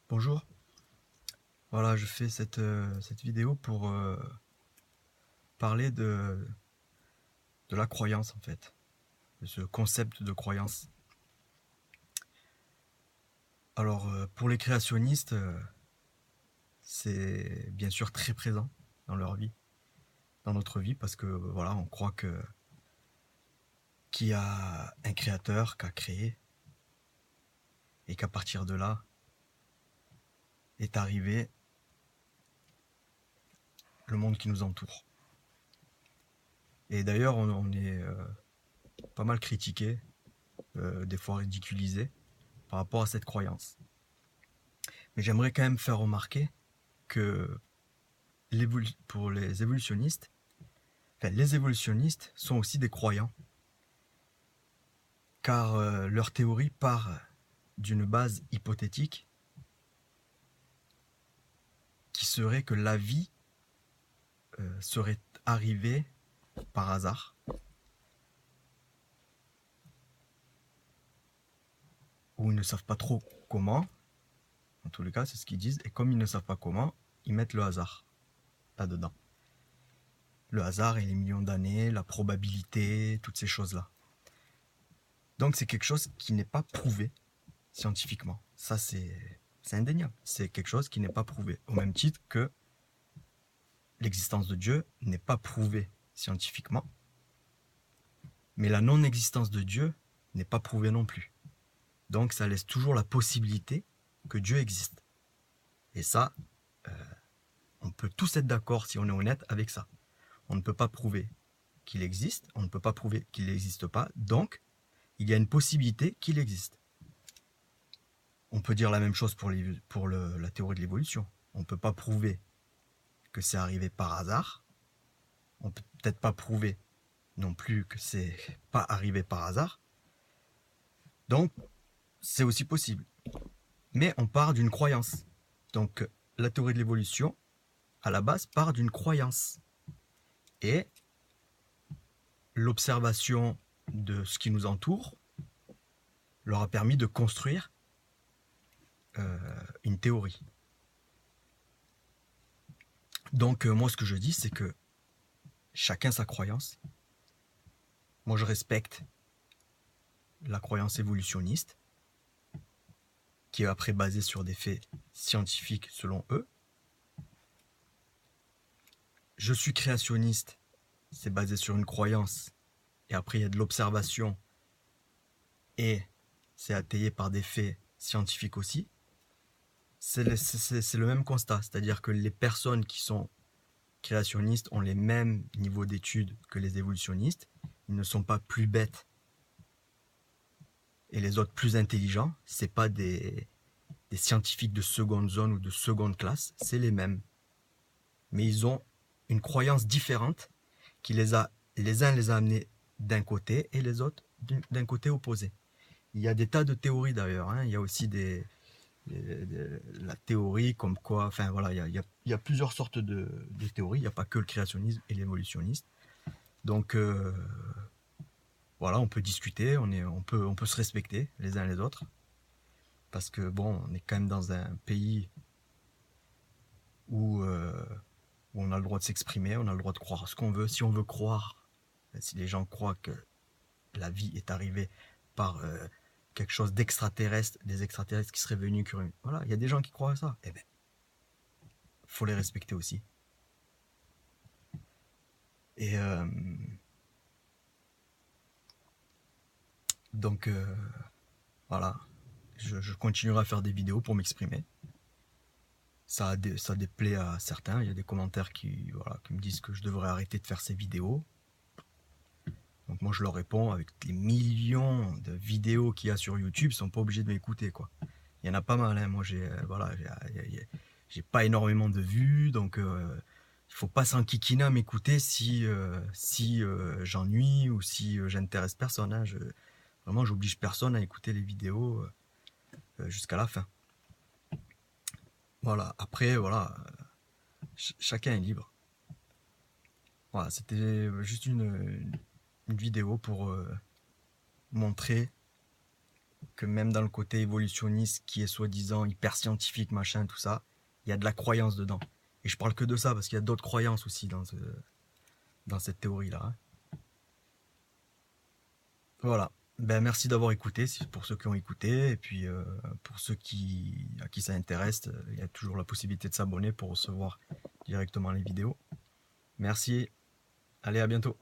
Bonjour, voilà, je fais cette vidéo pour parler de la croyance en fait, de ce concept de croyance. Alors pour les créationnistes, c'est bien sûr très présent dans leur vie, dans notre vie, parce que voilà, on croit qu'il y a un créateur qui a créé et qu'à partir de là est arrivé le monde qui nous entoure. Et d'ailleurs, on est pas mal critiqué, des fois ridiculisé par rapport à cette croyance. Mais j'aimerais quand même faire remarquer que pour les évolutionnistes, enfin, les évolutionnistes sont aussi des croyants, car leur théorie part d'une base hypothétique qui serait que la vie serait arrivée par hasard, ou ils ne savent pas trop comment, en tous les cas c'est ce qu'ils disent, et comme ils ne savent pas comment, ils mettent le hasard là-dedans. Le hasard et les millions d'années, la probabilité, toutes ces choses-là. Donc c'est quelque chose qui n'est pas prouvé scientifiquement. Ça c'est indéniable. C'est quelque chose qui n'est pas prouvé. Au même titre que l'existence de Dieu n'est pas prouvée scientifiquement, mais la non-existence de Dieu n'est pas prouvée non plus. Donc ça laisse toujours la possibilité que Dieu existe. Et ça, on peut tous être d'accord si on est honnête avec ça. On ne peut pas prouver qu'il existe, on ne peut pas prouver qu'il n'existe pas, donc il y a une possibilité qu'il existe. On peut dire la même chose pour la théorie de l'évolution. On ne peut pas prouver que c'est arrivé par hasard. On ne peut peut-être pas prouver non plus que c'est pas arrivé par hasard. Donc, c'est aussi possible. Mais on part d'une croyance. Donc, la théorie de l'évolution, à la base, part d'une croyance. Et l'observation de ce qui nous entoure leur a permis de construire une théorie. Donc, moi, ce que je dis, c'est que chacun sa croyance. Moi, je respecte la croyance évolutionniste, qui est après basée sur des faits scientifiques selon eux. Je suis créationniste, c'est basé sur une croyance, et après il y a de l'observation, et c'est attayé par des faits scientifiques aussi. C'est le même constat, c'est-à-dire que les personnes qui sont créationnistes ont les mêmes niveaux d'études que les évolutionnistes. Ils ne sont pas plus bêtes et les autres plus intelligents. C'est pas des scientifiques de seconde zone ou de seconde classe, c'est les mêmes. Mais ils ont une croyance différente qui les uns les a amenés d'un côté et les autres d'un côté opposé. Il y a des tas de théories d'ailleurs, hein. Il y a aussi la théorie comme quoi, enfin voilà, il y a plusieurs sortes de théories, il n'y a pas que le créationnisme et l'évolutionnisme. Donc voilà, on peut discuter, on peut se respecter les uns les autres, parce que bon, on est quand même dans un pays où on a le droit de s'exprimer, on a le droit de croire ce qu'on veut. Si on veut croire, si les gens croient que la vie est arrivée par quelque chose d'extraterrestre, des extraterrestres qui seraient venus, voilà, il y a des gens qui croient à ça. Eh bien, faut les respecter aussi. Et donc voilà, je continuerai à faire des vidéos pour m'exprimer. Ça déplaît à certains. Il y a des commentaires qui me disent que je devrais arrêter de faire ces vidéos. Donc moi je leur réponds avec les millions de vidéos qu'il y a sur YouTube, ils sont pas obligés de m'écouter quoi. Il y en a pas mal, hein. Moi j'ai pas énormément de vues, donc il faut pas s'enquiquiner à m'écouter si j'ennuie ou si j'intéresse personne, hein. Vraiment j'oblige personne à écouter les vidéos jusqu'à la fin. Voilà, après voilà, chacun est libre. Voilà, c'était juste une vidéo pour montrer que même dans le côté évolutionniste qui est soi-disant hyper scientifique, machin, tout ça, il y a de la croyance dedans. Et je parle que de ça parce qu'il y a d'autres croyances aussi dans cette théorie-là. Hein. Voilà. Ben, merci d'avoir écouté, pour ceux qui ont écouté, et puis pour ceux à qui ça intéresse, il y a toujours la possibilité de s'abonner pour recevoir directement les vidéos. Merci, allez, à bientôt.